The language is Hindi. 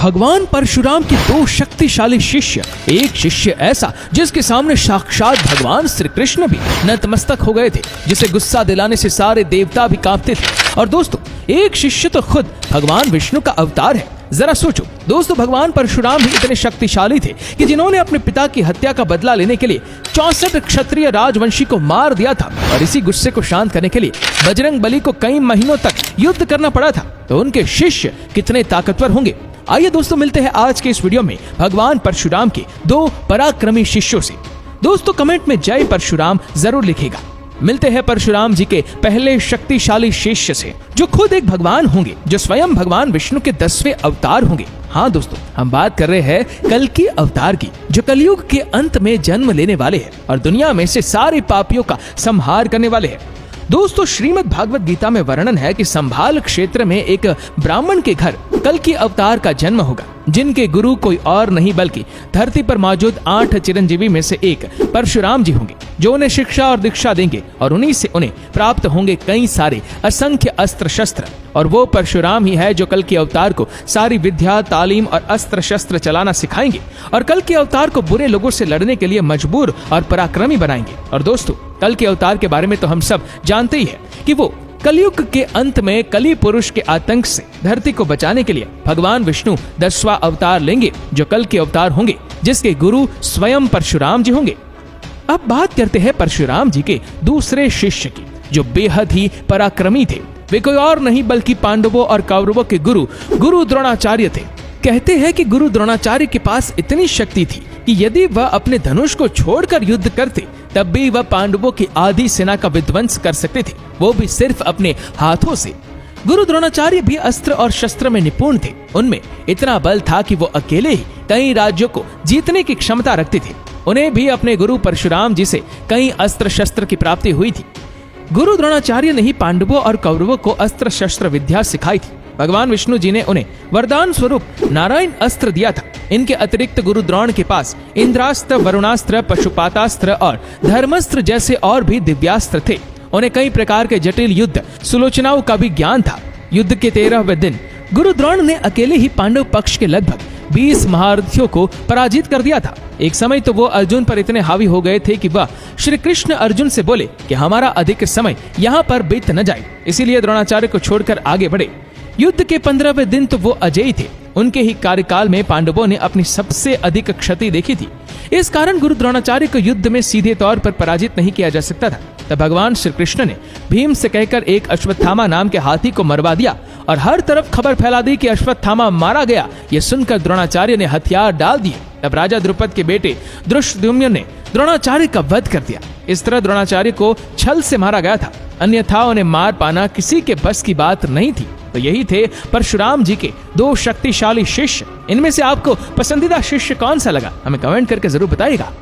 भगवान परशुराम के दो शक्तिशाली शिष्य। एक शिष्य ऐसा जिसके सामने साक्षात भगवान श्री कृष्ण भी नतमस्तक हो गए थे, जिसे गुस्सा दिलाने से सारे देवता भी कांपते थे। और दोस्तों, एक शिष्य तो खुद भगवान विष्णु का अवतार है। जरा सोचो दोस्तों, भगवान परशुराम भी इतने शक्तिशाली थे कि जिन्होंने अपने पिता की हत्या का बदला लेने के लिए 64 क्षत्रिय राजवंशी को मार दिया था, और इसी गुस्से को शांत करने के लिए बजरंग बली को कई महीनों तक युद्ध करना पड़ा था। तो उनके शिष्य कितने ताकतवर होंगे। आइए दोस्तों, मिलते हैं आज के इस वीडियो में भगवान परशुराम के दो पराक्रमी शिष्यों से। दोस्तों, कमेंट में जय परशुराम जरूर लिखेगा। मिलते हैं परशुराम जी के पहले शक्तिशाली शिष्य से, जो खुद एक भगवान होंगे, जो स्वयं भगवान विष्णु के 10वें अवतार होंगे। हाँ दोस्तों, हम बात कर रहे हैं कल्कि अवतार की, जो कलयुग के अंत में जन्म लेने वाले हैं और दुनिया में से सारे पापियों का संहार करने वाले हैं। दोस्तों, श्रीमद् भागवत गीता में वर्णन है कि संभाल क्षेत्र में एक ब्राह्मण के घर कल्कि अवतार का जन्म होगा, जिनके गुरु कोई और नहीं बल्कि धरती पर मौजूद 8 चिरंजीवी में से एक परशुराम जी होंगे, जो उन्हें शिक्षा और दीक्षा देंगे और उन्हीं से उन्हें प्राप्त होंगे कई सारे असंख्य अस्त्र शस्त्र। और वो परशुराम ही है जो कल्कि अवतार को सारी विद्या, तालीम और अस्त्र शस्त्र चलाना सिखाएंगे और कल्कि अवतार को बुरे लोगों से लड़ने के लिए मजबूर और पराक्रमी बनाएंगे। और दोस्तों, कल्कि अवतार के बारे में तो हम सब जानते ही है कि वो कलयुग के अंत में कली पुरुष के आतंक से धरती को बचाने के लिए भगवान विष्णु 10वां अवतार लेंगे, जो कल्कि अवतार होंगे, जिसके गुरु स्वयं परशुराम जी होंगे। अब बात करते हैं परशुराम जी के दूसरे शिष्य की, जो बेहद ही पराक्रमी थे। वे कोई और नहीं बल्कि पांडवों और कौरवों के गुरु द्रोणाचार्य थे। कहते हैं कि गुरु द्रोणाचार्य के पास इतनी शक्ति थी कि यदि वह अपने धनुष को छोड़कर युद्ध करते, तब भी वह पांडवों की आधी सेना का विध्वंस कर सकते थे, वो भी सिर्फ अपने हाथों से। गुरु द्रोणाचार्य भी अस्त्र और शस्त्र में निपुण थे। उनमें इतना बल था कि वो अकेले ही कई राज्यों को जीतने की क्षमता रखते थे। उन्हें भी अपने गुरु परशुराम जी से कई अस्त्र शस्त्र की प्राप्ति हुई थी। गुरु द्रोणाचार्य ने ही पांडवों और कौरवों को अस्त्र शस्त्र विद्या सिखाई थी। भगवान विष्णु जी ने उन्हें वरदान स्वरूप नारायण अस्त्र दिया था। इनके अतिरिक्त गुरु द्रोण के पास इंद्रास्त्र, वरुणास्त्र, पशुपातास्त्र और धर्मास्त्र जैसे और भी दिव्यास्त्र थे। उन्हें कई प्रकार के जटिल युद्ध सुलोचनाओं का भी ज्ञान था। युद्ध के 13वें दिन गुरु द्रोण ने अकेले ही पांडव पक्ष के लगभग 20 महारथियों को पराजित कर दिया था। एक समय तो वो अर्जुन पर इतने हावी हो गए थे कि वह श्री कृष्ण अर्जुन से बोले कि हमारा अधिक समय यहाँ पर बीत न जाए, इसीलिए द्रोणाचार्य को छोड़कर आगे बढ़े। युद्ध के 15वें दिन तो वो अजयी थे। उनके ही कार्यकाल में पांडवों ने अपनी सबसे अधिक क्षति देखी थी। इस कारण गुरु द्रोणाचार्य को युद्ध में सीधे तौर पर पराजित नहीं किया जा सकता था। तब भगवान श्री कृष्ण ने भीम से कहकर एक अश्वत्थामा नाम के हाथी को मरवा दिया और हर तरफ खबर फैला दी कि अश्वत्थामा मारा गया। ये सुनकर द्रोणाचार्य ने हथियार डाल दिए। तब राजा द्रुपद के बेटे धृष्टद्युम्न ने द्रोणाचार्य का वध कर दिया। इस तरह द्रोणाचार्य को छल से मारा गया था, अन्यथा उन्हें मार पाना किसी के बस की बात नहीं थी। तो यही थे परशुराम जी के दो शक्तिशाली शिष्य। इनमें से आपको पसंदीदा शिष्य कौन सा लगा, हमें कमेंट करके जरूर बताइएगा।